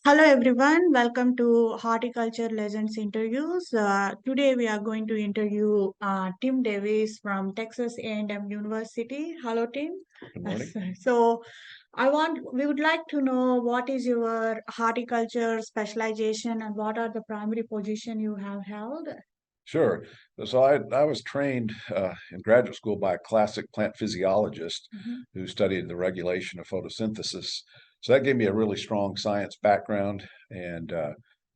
Hello everyone, welcome to Horticulture Legends interviews. Today we are going to interview Tim Davis from Texas A&M University. Hello Tim. Good morning. So we would like to know what is your horticulture specialization and what are the primary position you have held? Sure. So I was trained in graduate school by a classic plant physiologist Mhm. who studied the regulation of photosynthesis. So that gave me a really strong science background, and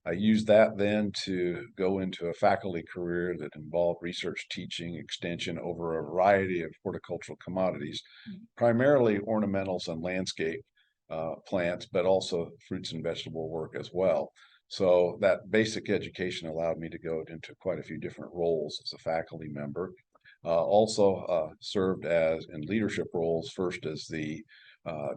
I used that then to go into a faculty career that involved research, teaching, extension over a variety of horticultural commodities, primarily ornamentals and landscape plants, but also fruits and vegetable work as well. So that basic education allowed me to go into quite a few different roles as a faculty member. Also served as in leadership roles, first as the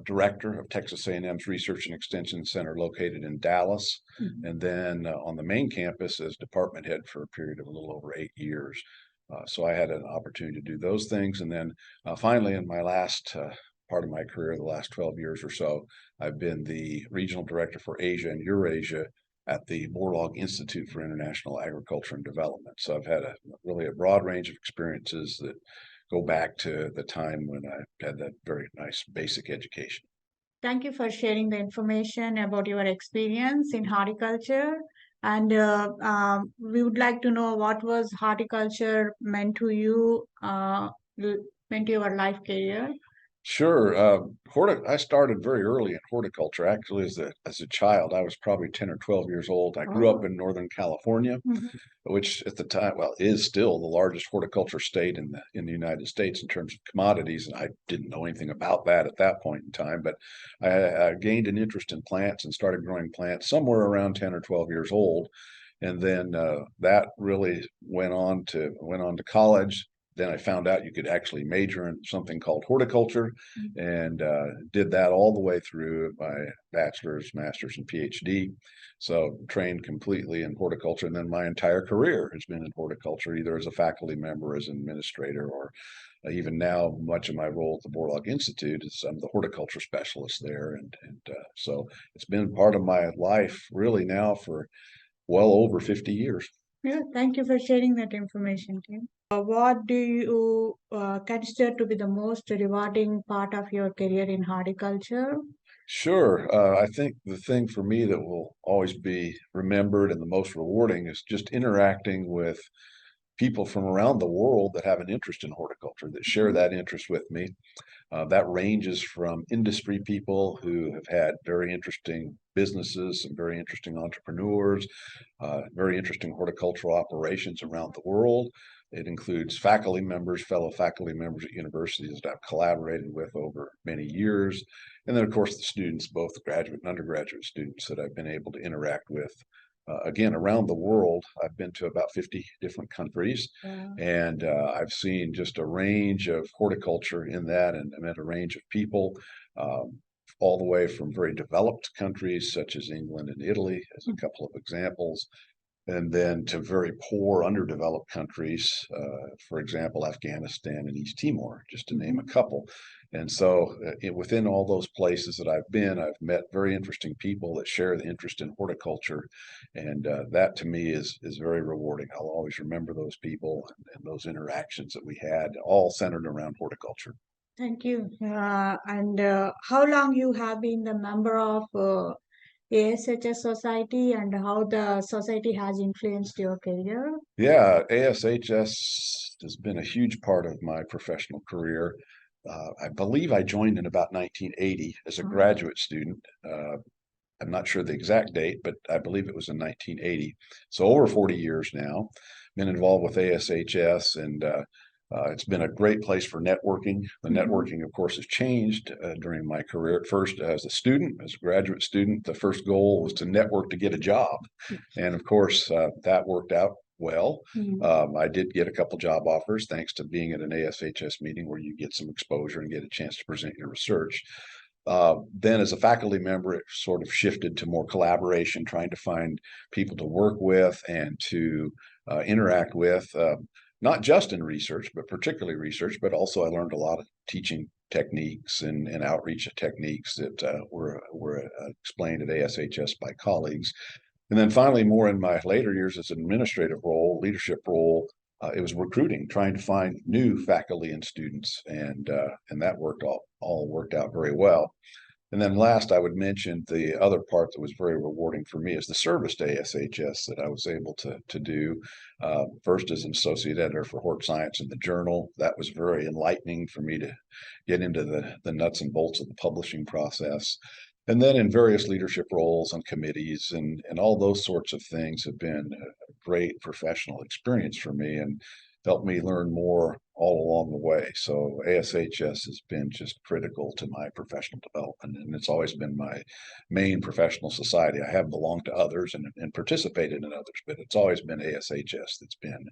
director of Texas A&M's Research and Extension Center located in Dallas, Mhm. and then on the main campus as department head for a period of a little over 8 years. So I had an opportunity to do those things. And then finally, in my last part of my career, the last 12 years or so, I've been the regional director for Asia and Eurasia at the Borlaug Institute for International Agriculture and Development. So I've had really a broad range of experiences that go back to the time when I had that very nice basic education. Thank you for sharing the information about your experience in horticulture. And we would like to know what was horticulture meant to you, meant to your life career. Sure. I started very early in horticulture. Actually, as a child, I was probably 10 or 12 years old. I grew up Oh. in Northern California, Mhm. which at the time, well, is still the largest horticulture state in the United States in terms of commodities. And I didn't know anything about that at that point in time, but I gained an interest in plants and started growing plants somewhere around 10 or 12 years old. And then that really went on to college. Then I found out you could actually major in something called horticulture, and did that all the way through my bachelor's, master's, and PhD. So trained completely in horticulture, and then my entire career has been in horticulture, either as a faculty member, as an administrator, or even now, much of my role at the Borlaug Institute is I'm the horticulture specialist there, and so it's been part of my life really now for well over 50 years. Yeah, thank you for sharing that information, Tim. What do you consider to be the most rewarding part of your career in horticulture? Sure. I think the thing for me that will always be remembered and the most rewarding is just interacting with people from around the world that have an interest in horticulture, that share Mhm. that interest with me. That ranges from industry people who have had very interesting businesses and very interesting entrepreneurs, very interesting horticultural operations around the world. It includes faculty members, fellow faculty members at universities that I've collaborated with over many years. And then, of course, the students, both graduate and undergraduate students that I've been able to interact with. Again, around the world, I've been to about 50 different countries, Yeah. and I've seen just a range of horticulture in that, and I met a range of people, um, all the way from very developed countries such as England and Italy, as a couple of examples, and then to very poor, underdeveloped countries, for example, Afghanistan and East Timor, just to name a Mhm. couple. And so, within all those places that I've been, I've met very interesting people that share the interest in horticulture, and that to me is very rewarding. I'll always remember those people and those interactions that we had, all centered around horticulture. Thank you. And how long you have been the member of ASHS Society and how the society has influenced your career? Yeah, ASHS has been a huge part of my professional career. I believe I joined in about 1980 as a Uh, graduate student. I'm not sure the exact date, but I believe it was in 1980. So over 40 years now, been involved with ASHS, and it's been a great place for networking. The mhm. networking, of course, has changed during my career. At first, as a student, as a graduate student, the first goal was to network to get a job. And of course, that worked out well. Mhm. I did get a couple job offers thanks to being at an ASHS meeting where you get some exposure and get a chance to present your research. Then, as a faculty member, it sort of shifted to more collaboration, trying to find people to work with and to interact with, not just in research, but particularly research. But also, I learned a lot of teaching techniques and outreach techniques that were explained at ASHS by colleagues. And then finally, more in my later years as an administrative role, leadership role, it was recruiting, trying to find new faculty and students, and that all worked out very well. And then last, I would mention the other part that was very rewarding for me is the service to ASHS that I was able to do. First as an associate editor for Hort Science in the Journal. That was very enlightening for me to get into the nuts and bolts of the publishing process. And then in various leadership roles on committees and all those sorts of things have been a great professional experience for me and helped me learn more all along the way. So ASHS has been just critical to my professional development, and it's always been my main professional society. I have belonged to others and participated in others, but it's always been ASHS that's been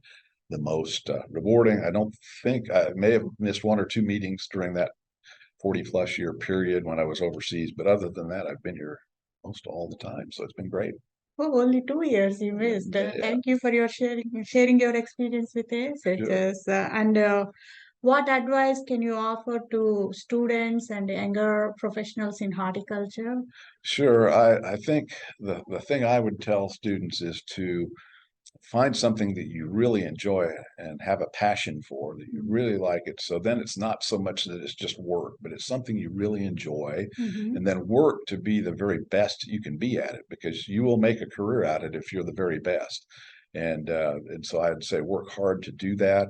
the most rewarding. I don't think I may have missed one or two meetings during that 40+ year period when I was overseas, but other than that, I've been here most all the time. So it's been great. Oh, only 2 years you missed. Yeah, Thank you for your sharing your experience with sure. ASHS. And what advice can you offer to students and younger professionals in horticulture? Sure. I think the thing I would tell students is to find something that you really enjoy and have a passion for, that you really like it. So then it's not so much that it's just work, but it's something you really enjoy, Mm-hmm. and then work to be the very best you can be at it, because you will make a career at it if you're the very best. And so I'd say work hard to do that.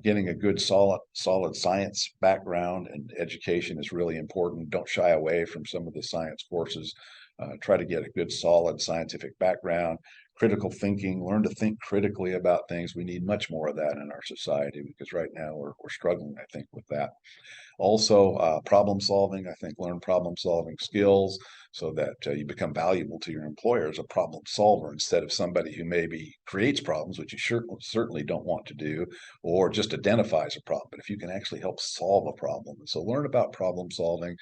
Getting a good solid science background and education is really important. Don't shy away from some of the science courses. Try to get a good solid scientific background. Critical thinking, learn to think critically about things. We need much more of that in our society, because right now we're struggling, I think, with that. Also, problem solving. I think learn problem solving skills so that you become valuable to your employer as a problem solver instead of somebody who maybe creates problems, which you certainly don't want to do, or just identifies a problem. But if you can actually help solve a problem, and so learn about problem solving,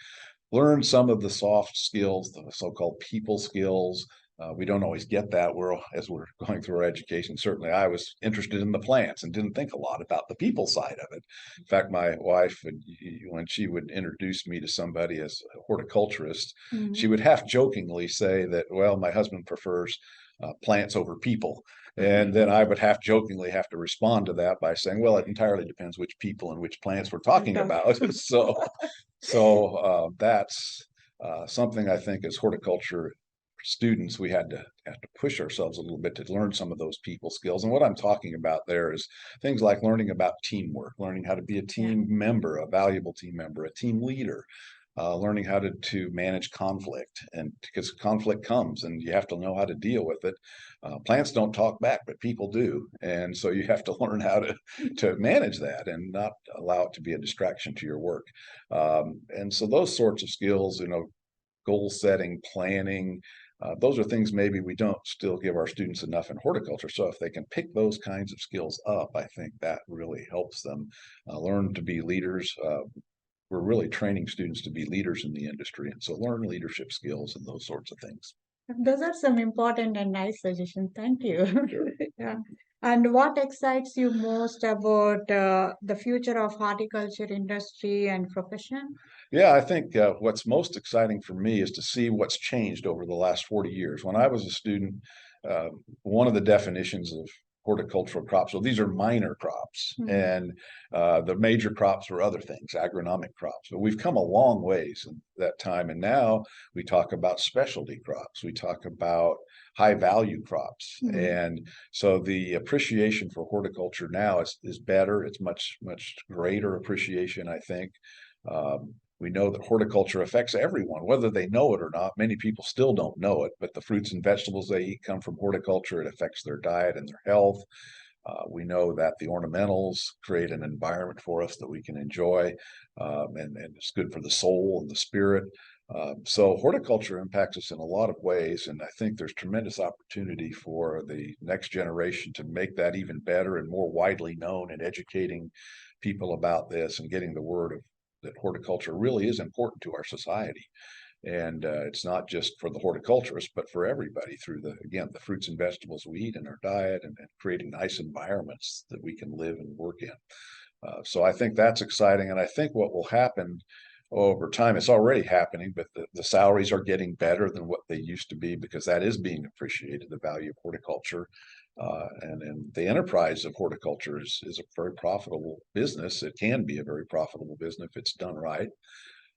learn some of the soft skills, the so-called people skills. We don't always get that as we're going through our education. Certainly, I was interested in the plants and didn't think a lot about the people side of it. In fact, my wife, when she would introduce me to somebody as a horticulturist, she Mm-hmm. would half jokingly say that, well, my husband prefers plants over people. And then I would half jokingly have to respond to that by saying, well, it entirely depends which people and which plants we're talking about. So that's something I think as horticulture students we had to have to push ourselves a little bit to learn some of those people skills. And what I'm talking about there is things like learning about teamwork, learning how to be a Yeah. team member, a valuable team member, a team leader, learning how to manage conflict, and because conflict comes and you have to know how to deal with it. Plants don't talk back, but people do, and so you have to learn how to manage that and not allow it to be a distraction to your work. And so those sorts of skills, goal setting, planning, those are things maybe we don't still give our students enough in horticulture. So if they can pick those kinds of skills up, I think that really helps them learn to be leaders. We're really training students to be leaders in the industry, and so learn leadership skills and those sorts of things. Those are some important and nice suggestions. Thank you. Sure. Yeah. And what excites you most about the future of horticulture industry and profession? Yeah, I think what's most exciting for me is to see what's changed over the last 40 years. When I was a student, uh, one of the definitions of horticultural crops, so these are minor crops, Mm. and the major crops were other things, agronomic crops. But we've come a long ways in that time, and now we talk about specialty crops. We talk about high value crops, Mm. and so the appreciation for horticulture now is better. It's much greater appreciation, I think. Um, we know that horticulture affects everyone, whether they know it or not. Many people still don't know it, but the fruits and vegetables they eat come from horticulture. It affects their diet and their health. We know that the ornamentals create an environment for us that we can enjoy, and it's good for the soul and the spirit. So horticulture impacts us in a lot of ways, and I think there's tremendous opportunity for the next generation to make that even better and more widely known, and educating people about this and getting the word of that horticulture really is important to our society. And it's not just for the horticulturists, but for everybody through again, the fruits and vegetables we eat in our diet, and creating nice environments that we can live and work in. So I think that's exciting. And I think what will happen over time, it's already happening, but the salaries are getting better than what they used to be because that is being appreciated, the value of horticulture. And the enterprise of horticulture is a very profitable business. It can be a very profitable business if it's done right.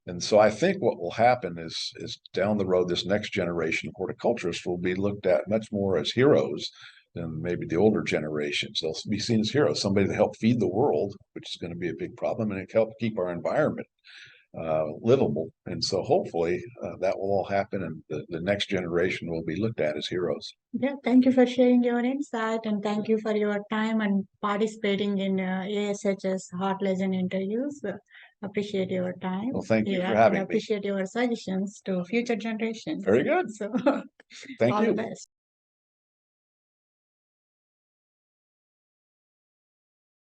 And so I think what will happen is down the road, this next generation of horticulturists will be looked at much more as heroes than maybe the older generations. They'll be seen as heroes, somebody to help feed the world, which is going to be a big problem, and it help keep our environment livable. And so hopefully that will all happen, and the next generation will be looked at as heroes. Yeah, thank you for sharing your insight and thank you for your time and participating in ASHS HortLegend interviews. Appreciate your time. Well, thank you for Yeah, and having me. appreciate your suggestions to future generations. Very good. So, Thank all the you. best.